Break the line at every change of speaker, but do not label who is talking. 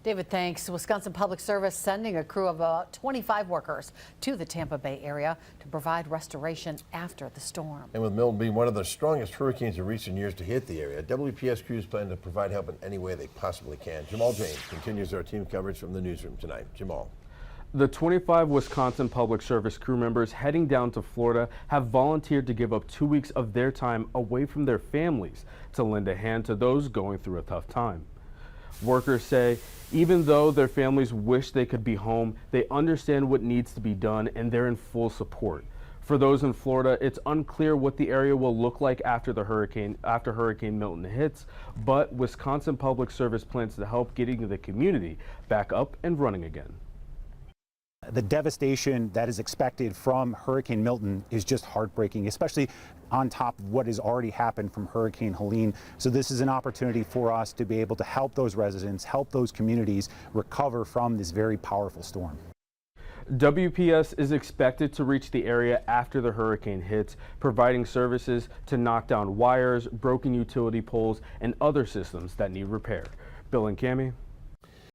David, thanks. Wisconsin Public Service sending a crew of about 25 workers to the Tampa Bay area to provide restoration after the storm.
And with Milton being one of the strongest hurricanes in recent years to hit the area, WPS crews plan to provide help in any way they possibly can. Jamal James continues our team coverage from the newsroom tonight. Jamal.
The 25 Wisconsin Public Service crew members heading down to Florida have volunteered to give up 2 weeks of their time away from their families to lend a hand to those going through a tough time. Workers say even though their families wish they could be home, they understand what needs to be done and they're in full support. For those in Florida, it's unclear what the area will look like after Hurricane Milton hits, but Wisconsin Public Service plans to help getting the community back up and running again.
The devastation that is expected from Hurricane Milton is just heartbreaking, especially on top of what has already happened from Hurricane Helene. So this is an opportunity for us to be able to help those residents, help those communities recover from this very powerful storm.
WPS is expected to reach the area after the hurricane hits, providing services to knock down wires, broken utility poles, and other systems that need repair. Bill and Cammie.